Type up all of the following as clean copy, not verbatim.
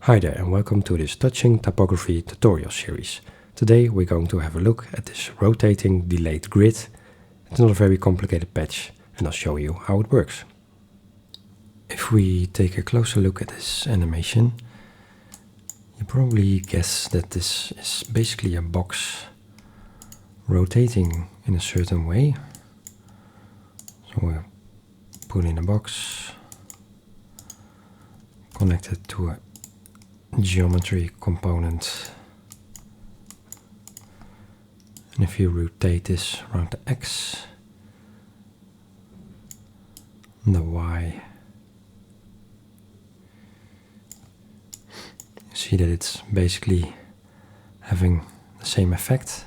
Hi there and welcome to this Touching Typography tutorial series. Today we're going to have a look at this rotating delayed grid. It's not a very complicated patch and I'll show you how it works. If we take a closer look at this animation, you probably guess that this is basically a box rotating in a certain way. So we'll put in a box, connect it to a geometry component, and if you rotate this around the X and the Y, you see that it's basically having the same effect.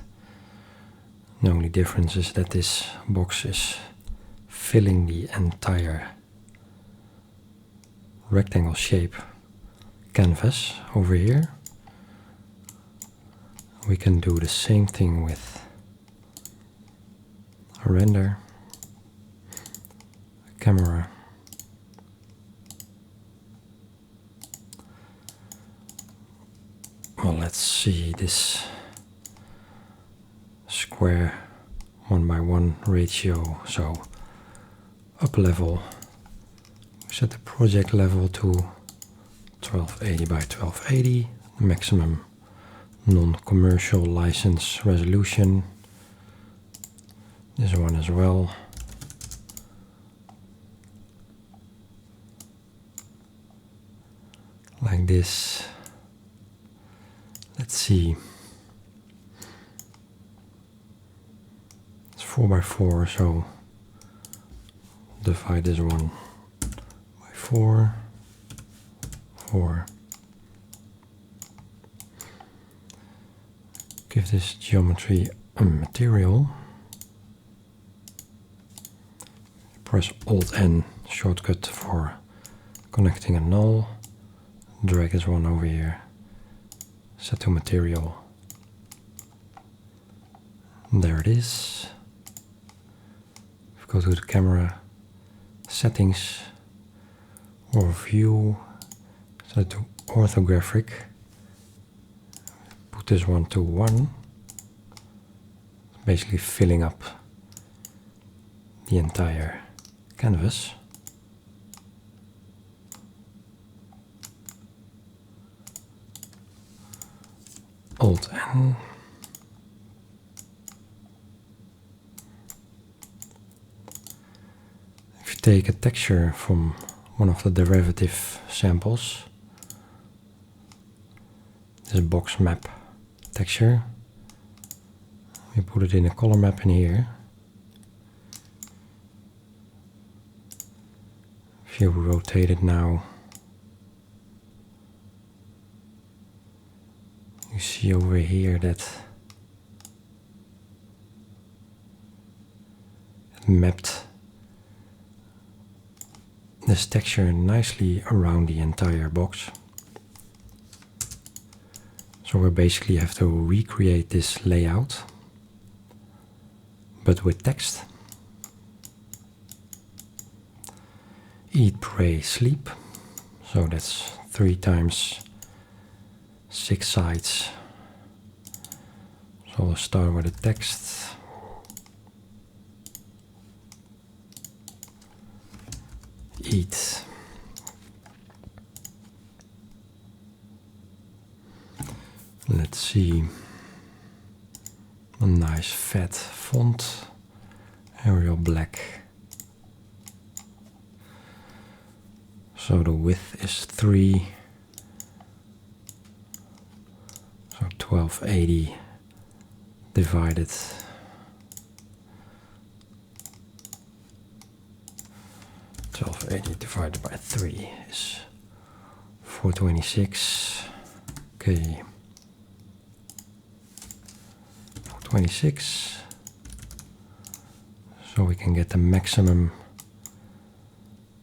The only difference is that this box is filling the entire rectangle shape canvas over here. We can do the same thing with a render, a camera, well, let's see this square 1:1 ratio, so up level, we set the project level to 1280 by 1280, the maximum non-commercial license resolution, this one as well. Like this. Let's see. It's 4:4, so divide this one by 4. 4. Give this geometry a material. Press Alt-N shortcut for connecting a null. Drag this one over here. Set to material. There it is. If we go to the camera, settings, or view, set to orthographic. Put this one to 1. Basically filling up the entire canvas. Alt-N. If you take a texture from one of the derivative samples, this box map texture, we put it in a color map in here. If you rotate it now, you see over here that it mapped this texture nicely around the entire box. So we basically have to recreate this layout, but with text. Eat, pray, sleep. So that's 3 times 6 sides. So we'll start with the text. Eat. Let's see. A nice fat font. Arial black. So the width is 3. So 1280 divided. 1280 divided by 3 is 426. Okay. 426. So we can get the maximum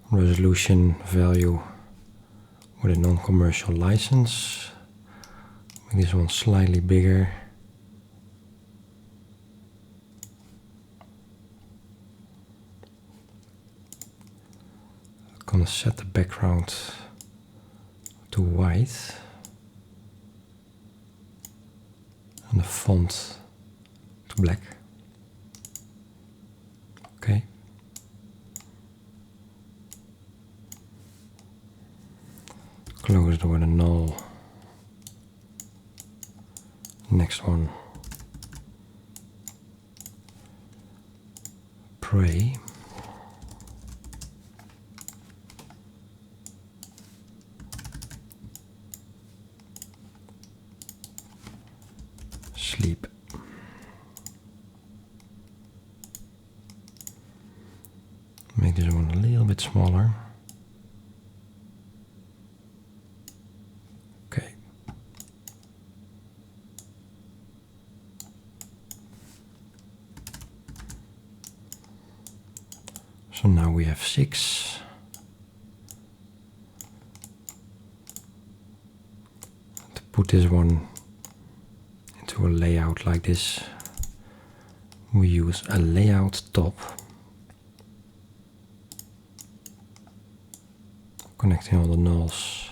resolution value with a non-commercial license. Make this one slightly bigger. I'm gonna set the background to white and the font to black. Okay. Close it with a null. Next one. Pray. Sleep. Make this one a little bit smaller. Okay. So now we have 6. To put this one into a layout like this, we use a layoutTOP, connecting all the nulls.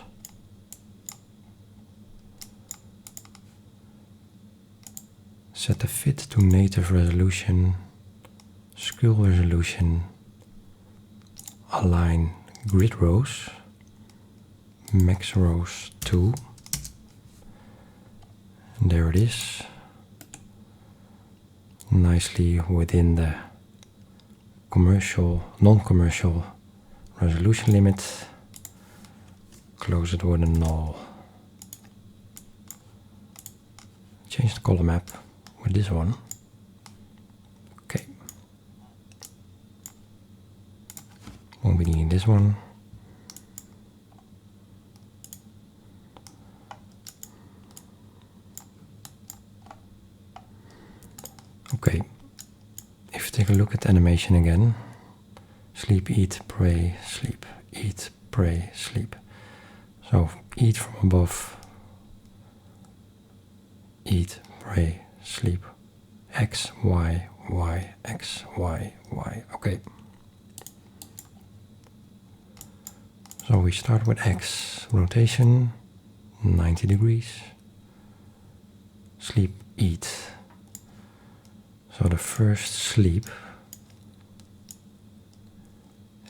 Set the fit to native resolution, scale resolution, align grid rows, max rows 2. And there it is, nicely within the commercial, non-commercial resolution limit. Close it with a null. Change the color map with this one. Okay. Won't be needing this one. Okay, if you take a look at animation again, sleep, eat, pray, sleep, eat, pray, sleep. So eat from above, eat, pray, sleep, X, Y, Y, X, Y, Y. Okay. So we start with X, rotation, 90 degrees, sleep, eat. So the first sleep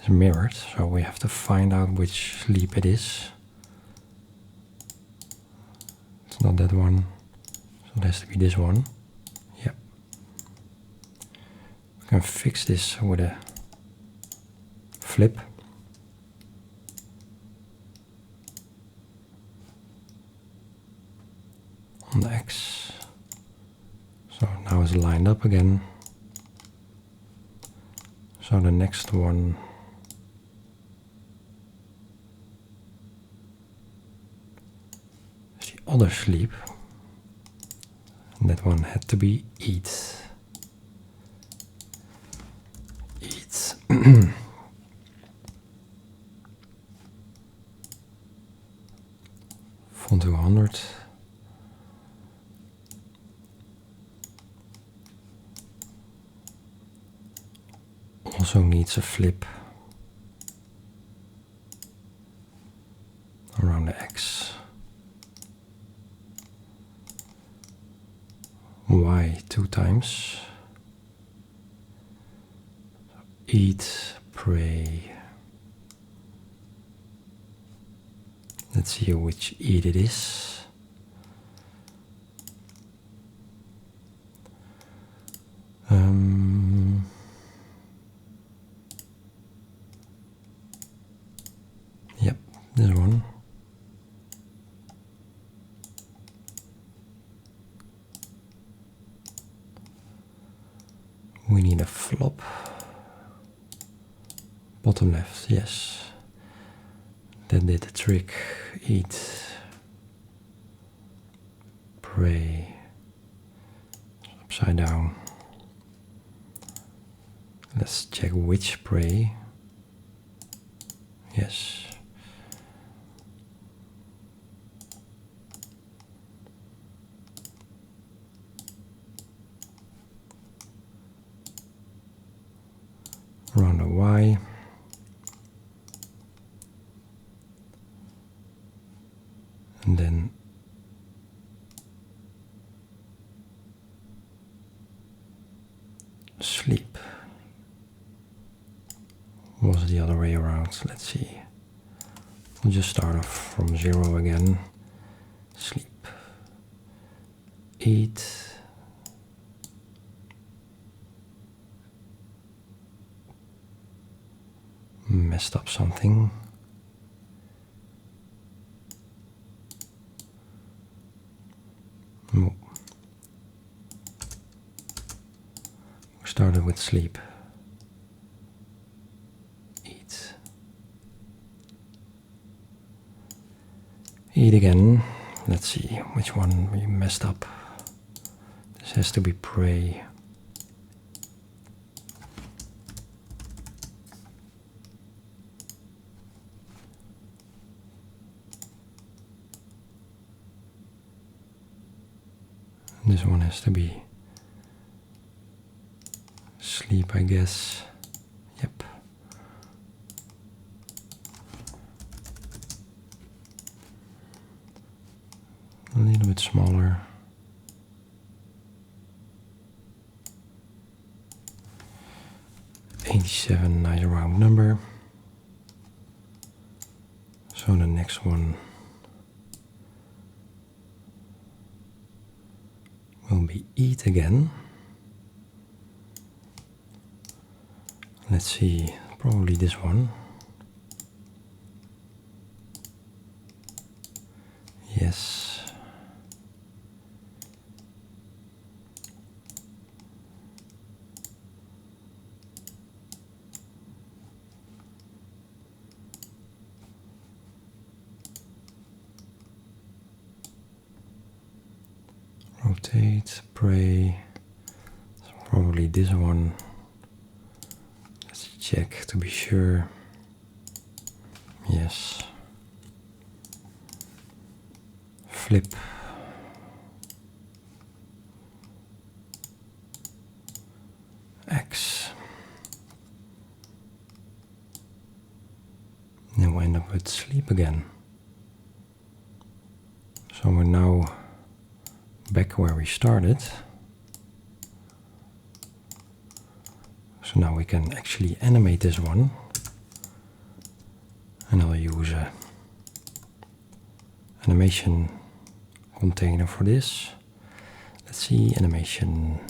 is mirrored, so we have to find out which sleep it is. It's not that one, so it has to be this one. Yep. We can fix this with a flip. On the X. So now it's lined up again. So the next one is the other sleep. And that one had to be eat. Eat. Font to 100. Also needs a flip around the X. Y 2 times. Eat, pray. Let's see which eat it is. Yep, this one. We need a flop. Bottom left, yes. That did the trick. Eat. Pray. Upside down. Let's check which pray. Yes. Around the Y. And then sleep was the other way around. Let's see. We'll just start off from 0 again. Sleep. Eat. Messed up something. Oh. We started with sleep. Eat. Eat again. Let's see which one we messed up. This has to be pray. This one has to be sleep, I guess. Yep. A little bit smaller. $87, nice round number. So the next one will be eat again. Let's see, probably this one. Yes. Rotate, pray. So probably this one. Let's check to be sure. Yes. Flip. X. Then we'll end up with sleep again. So we're now back where we started. So now we can actually animate this one. And I'll use a animation container for this. Let's see, animation.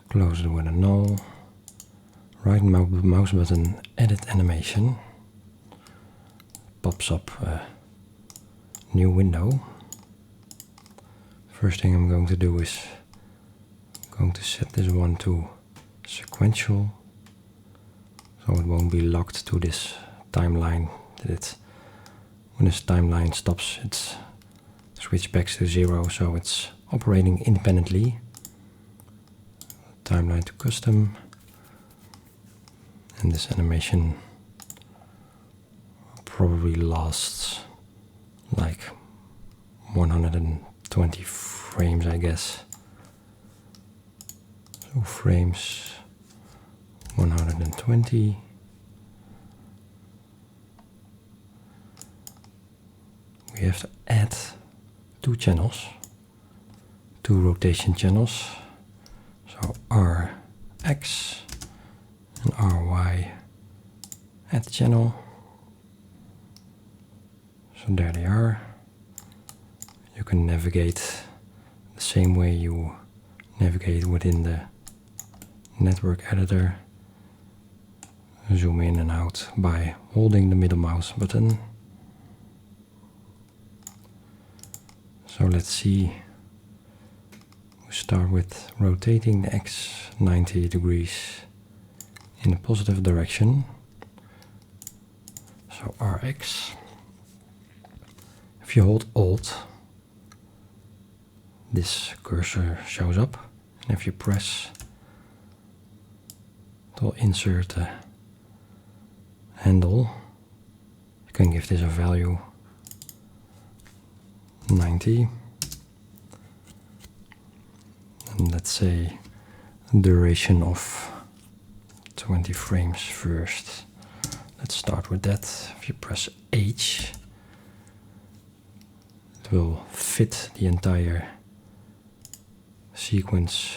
Close it with a null. Right mouse button, edit animation. Pops up a new window. First thing I'm going to do is going to set this one to sequential, so it won't be locked to this timeline. When this timeline stops, it switches back to 0, so it's operating independently. Timeline to custom, and this animation probably lasts like 120 frames, I guess. So frames 120. We have to add 2 channels, 2 rotation channels. So RX and RY, add channel. So there they are. You can navigate the same way you navigate within the network editor. Zoom in and out by holding the middle mouse button. So let's see. We start with rotating the X 90 degrees in the positive direction. So RX. If you hold Alt, this cursor shows up, and if you press, it will insert a handle. You can give this a value 90, and let's say duration of 20 frames first. Let's start with that. If you press H, it will fit the entire sequence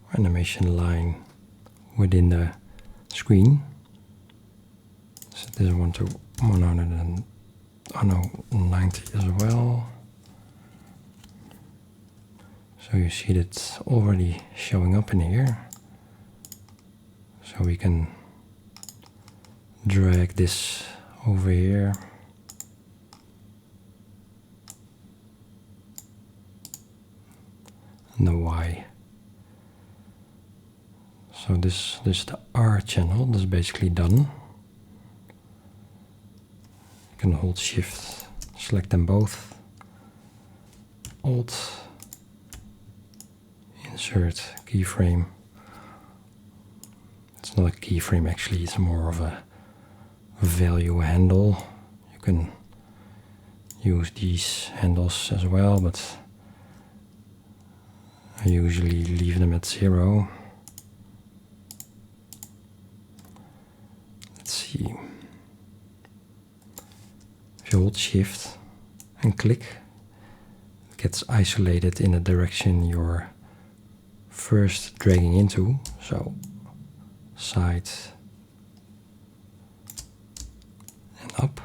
or animation line within the screen. Set this one to 190 as well. So you see that already showing up in here. So we can drag this over here. And the Y. So this is the R channel. This is basically done. You can hold Shift, select them both. Alt, insert keyframe. It's not a keyframe actually, it's more of a value handle. You can use these handles as well, but I usually leave them at 0. Let's see. If you hold Shift and click, it gets isolated in the direction you're first dragging into. So side and up.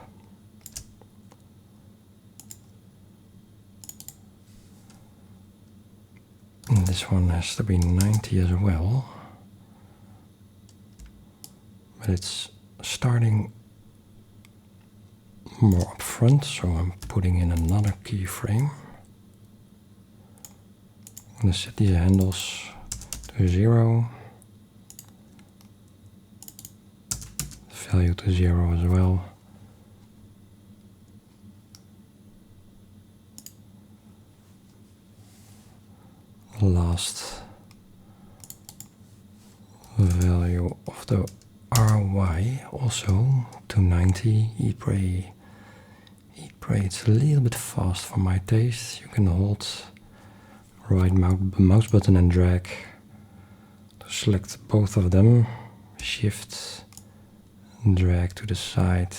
And this one has to be 90 as well. But it's starting more up front, so I'm putting in another keyframe. I'm going to set these handles to 0. Value to 0 as well. The last value of the RY also to 90. Eat pray. It's a little bit fast for my taste. You can hold right mouse button and drag to select both of them. Shift, drag to the side.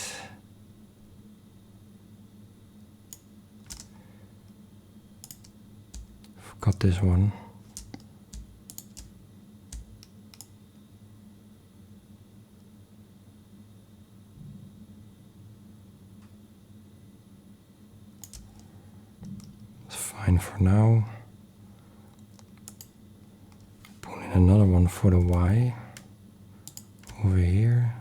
Forgot this one. It's fine for now. Put in another one for the Y over here.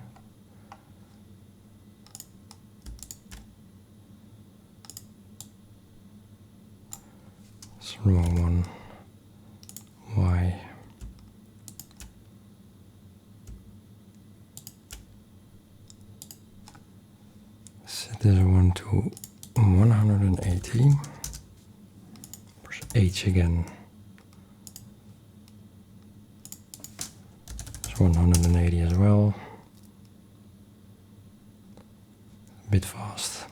It's the wrong one. Y. Set this one to 180. Press H again. It's 180 as well. A bit fast.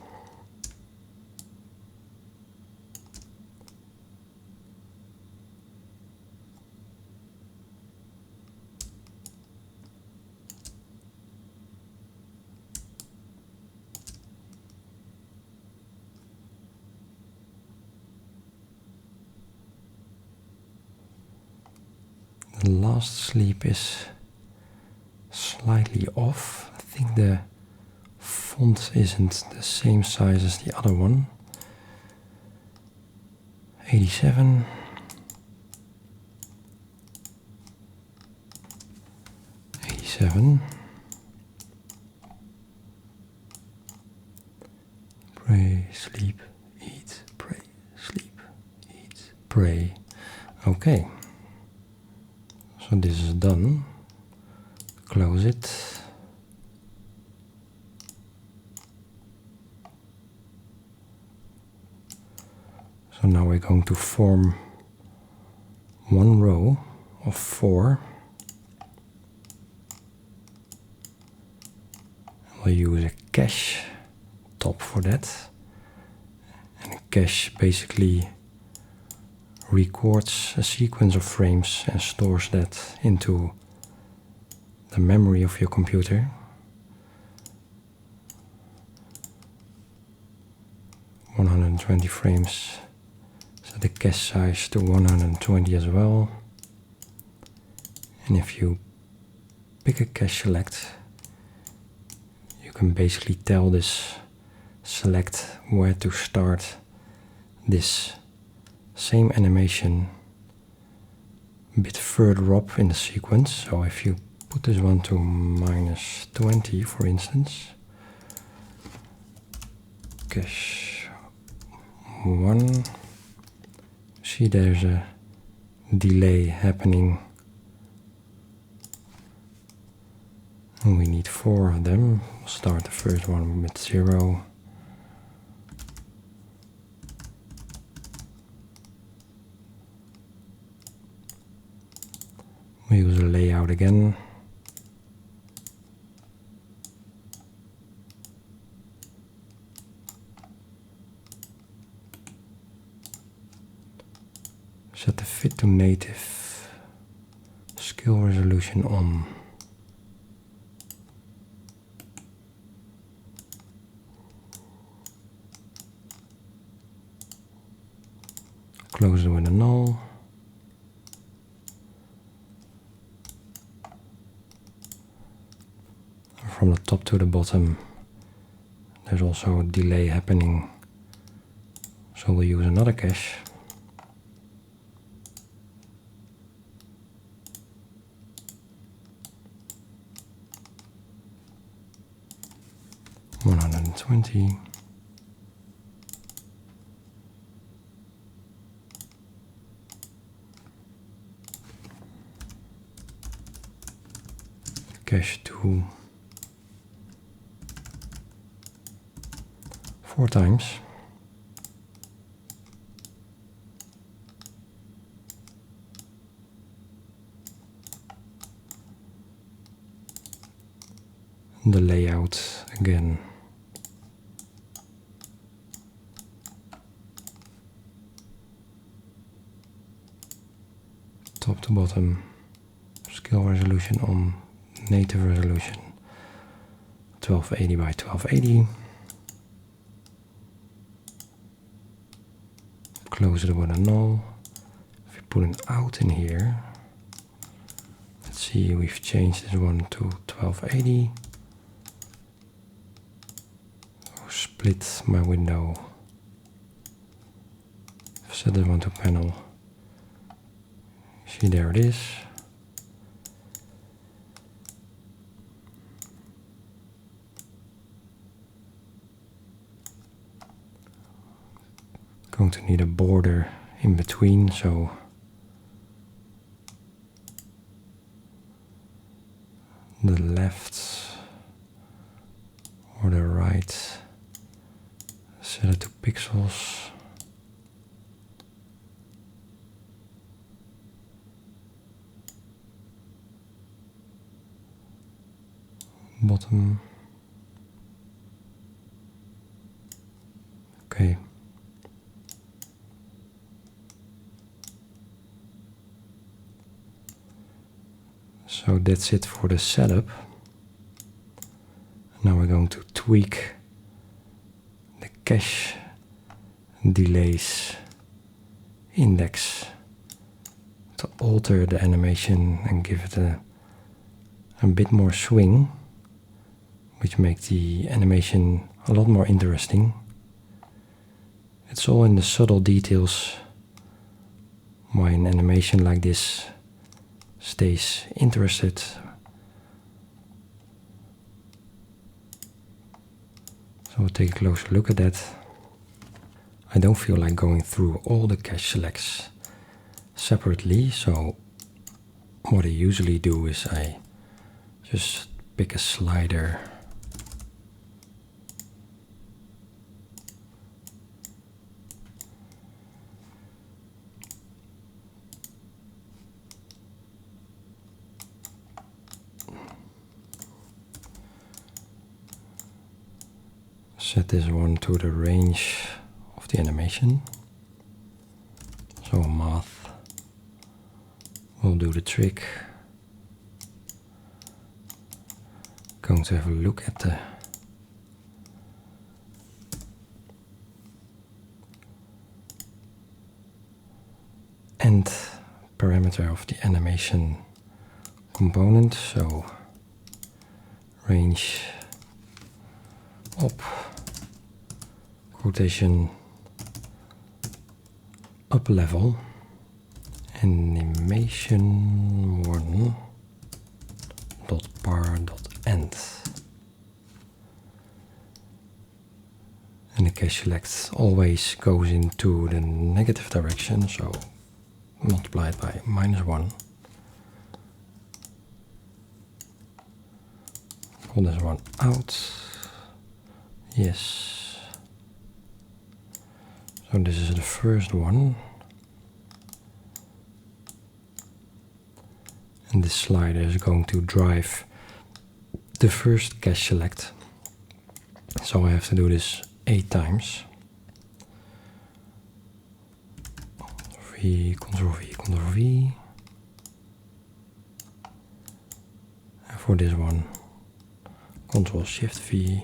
The last sleep is slightly off. I think the font isn't the same size as the other one. 87. Pray, sleep, eat, pray, sleep, eat, pray. Okay. So this is done. Close it. So now we're going to form one row of 4. We'll use a cacheTOP for that. And a cache basically records a sequence of frames and stores that into the memory of your computer. (120 frames). Set the cache size to 120 as well. And if you pick a cache select, you can basically tell this select where to start this same animation a bit further up in the sequence. So if you put this one to -20, for instance, cache 1, see there's a delay happening, and we need 4 of them. We'll start the first one with 0. We use a layout again. Set the fit to native, scale resolution on. Close it with a null. From the top to the bottom, there's also a delay happening, so we'll use another cache. (120). Cache 2 4 times. The layout again. Top to bottom, scale resolution on, native resolution 1280 by 1280. Close it with a null. If we put an out in here, let's see, we've changed this one to 1280. Split my window. Set this one to panel. See, there it is. Going to need a border in between, so the left or the right, set it to pixels. Bottom. Okay. So that's it for the setup. Now we're going to tweak the cache delays index to alter the animation and give it a bit more swing, which makes the animation a lot more interesting. It's all in the subtle details why an animation like this stays interested. So we'll take a closer look at that. I don't feel like going through all the cache selects separately, so what I usually do is I just pick a slider set this one to the range of the animation, so math will do the trick. going to have a look at the end parameter of the animation component. So range up, quotation up level, animation one dot bar dot end. And the cacheSelect always goes into the negative direction, so multiplied by -1. Pull this one out. Yes. So this is the first one. And this slider is going to drive the first cacheSelect. So I have to do this 8 times. V, Ctrl V, Ctrl V. And for this one, Ctrl Shift V.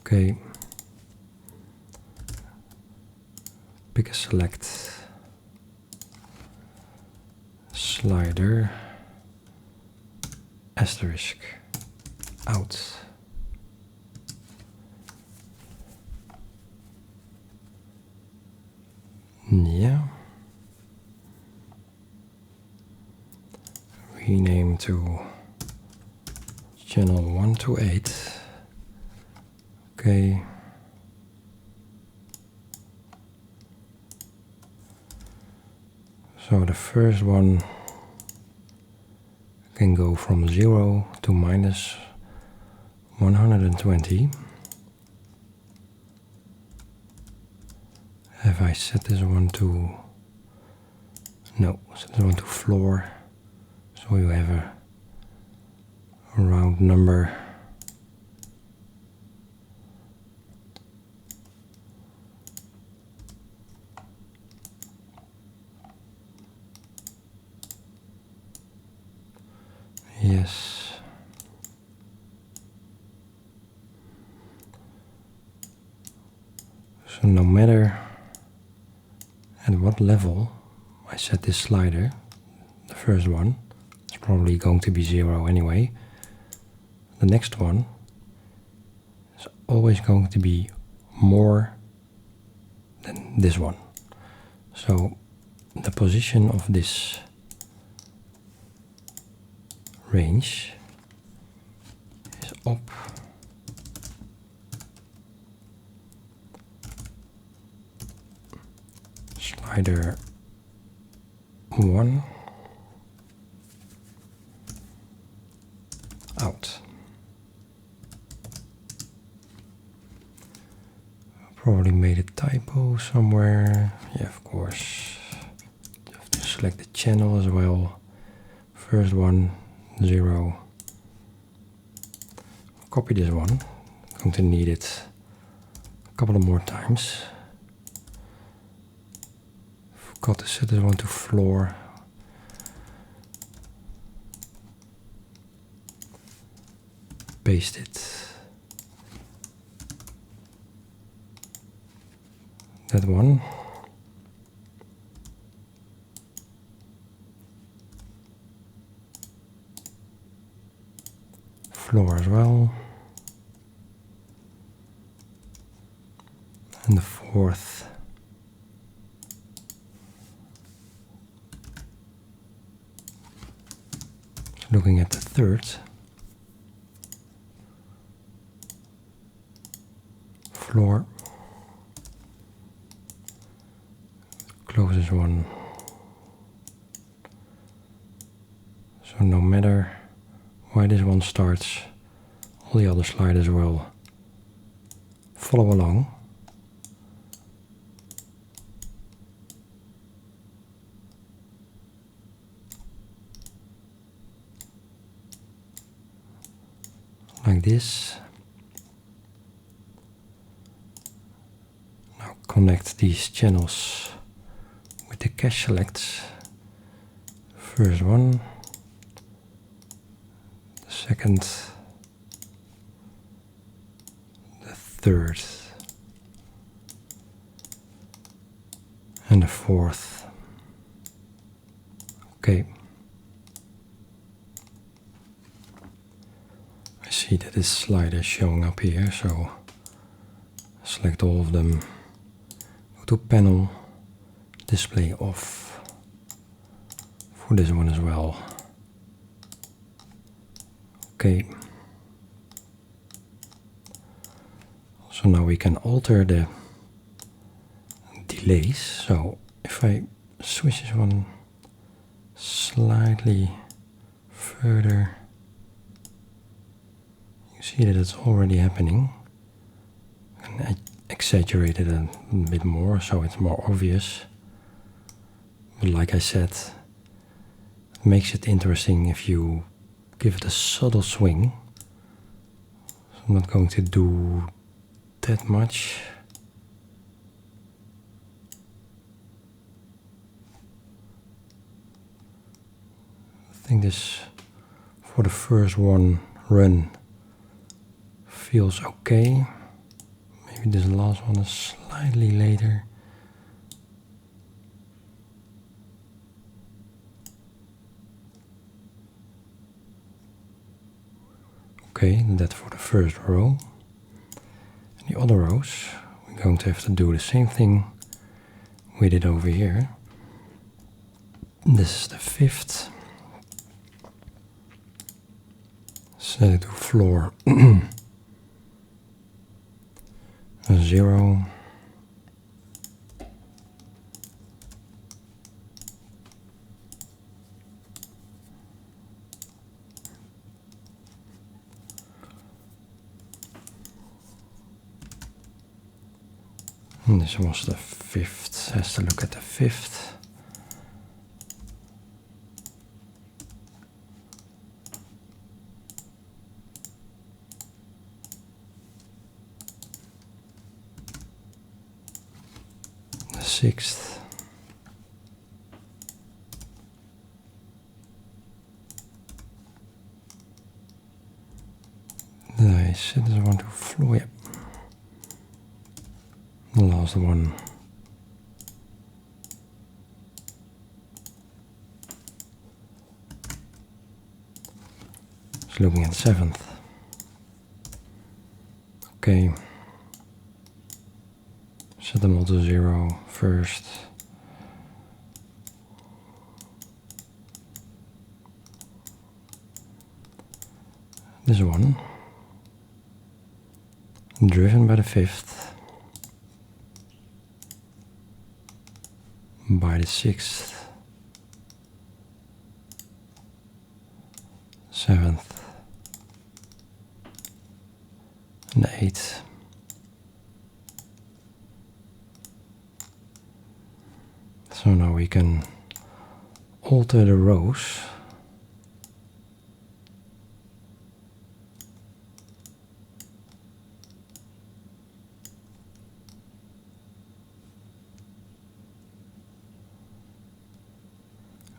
Okay. Pick a select slider asterisk out. Yeah. Rename to channel 1 to 8. Okay. So the first one can go from 0 to -120. Have I set this one to... No, set this one to floor. So you have a round number. Yes. So no matter at what level I set this slider, the first one, it's probably going to be 0 anyway. The next one is always going to be more than this one. So the position of this range is up slider 1 out. Probably made a typo somewhere. Yeah, of course. You have to select the channel as well. First one, 0. Copy this one. I'm going to need it a couple of more times. Forgot to set this one to floor. Paste it. That one. Floor as well. And the fourth. Looking at the third. Floor. Closest one. So no matter where this one starts, all the other sliders will follow along. Like this. Now connect these channels with the cache selects. First one, the second, the third, and the fourth. Okay. I see that this slider is showing up here, so select all of them. Go to panel, display off for this one as well. Okay. So now we can alter the delays. So if I switch this one slightly further, you see that it's already happening. And I exaggerate it a bit more so it's more obvious. But like I said, it makes it interesting if you give it a subtle swing. So I'm not going to do that much. I think this, for the first one run, feels okay. Maybe this last one is slightly later. Okay, that's for the first row. And the other rows, we're going to have to do the same thing we did over here. This is the fifth. Set it to floor 0. And this was the fifth, has to look at the fifth. The sixth. Did I set this one to floor? Yep. The last one. It's looking at 7th. Okay. Set them all to 0 first. This one. Driven by the 5th. By the 6th, 7th, and the 8th. So now we can alter the rows.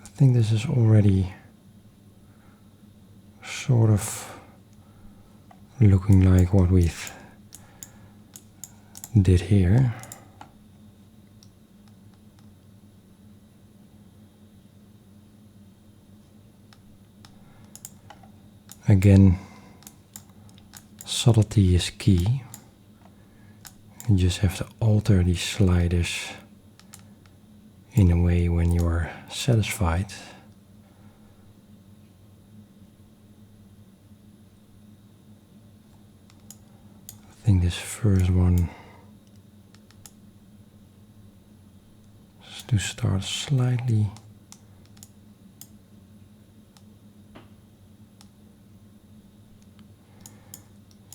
I think this is already sort of looking like what we've did here. Again, subtlety is key. You just have to alter these sliders in a way when you're satisfied. I think this first one is to start slightly.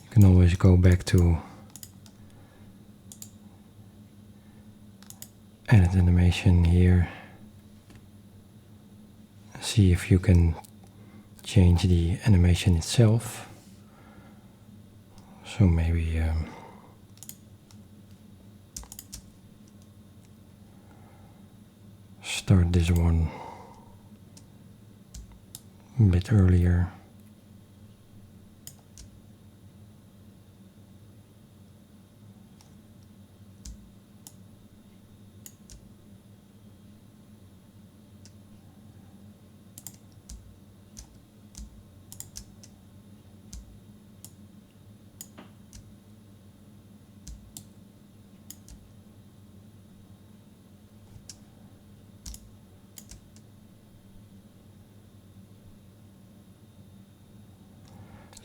You can always go back to edit animation here. See if you can change the animation itself. So maybe start this one a bit earlier.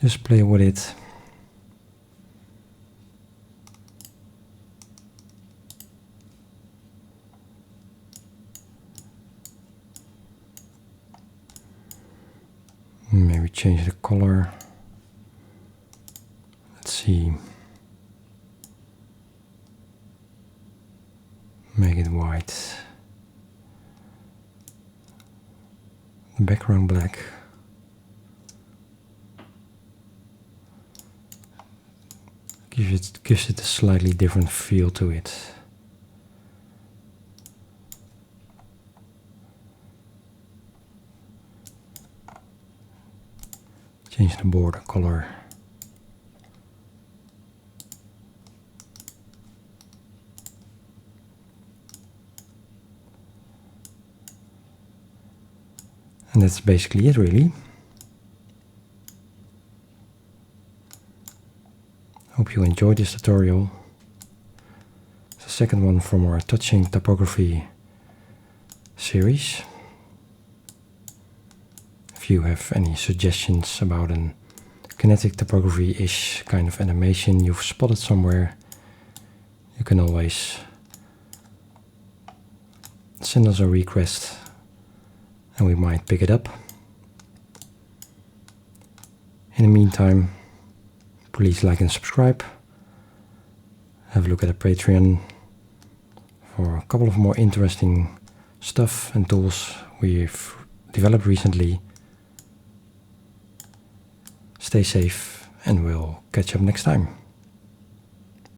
Just play with it. Maybe change the color. Let's see. Make it white. The background black. Gives it a slightly different feel to it. Change the border color. And that's basically it, really. Hope you enjoyed this tutorial. It's the second one from our Touching Typography series. If you have any suggestions about a Kinetic Typography-ish kind of animation you've spotted somewhere, you can always send us a request and we might pick it up. In the meantime, please like and subscribe. Have a look at the Patreon for a couple of more interesting stuff and tools we've developed recently. Stay safe and we'll catch up next time.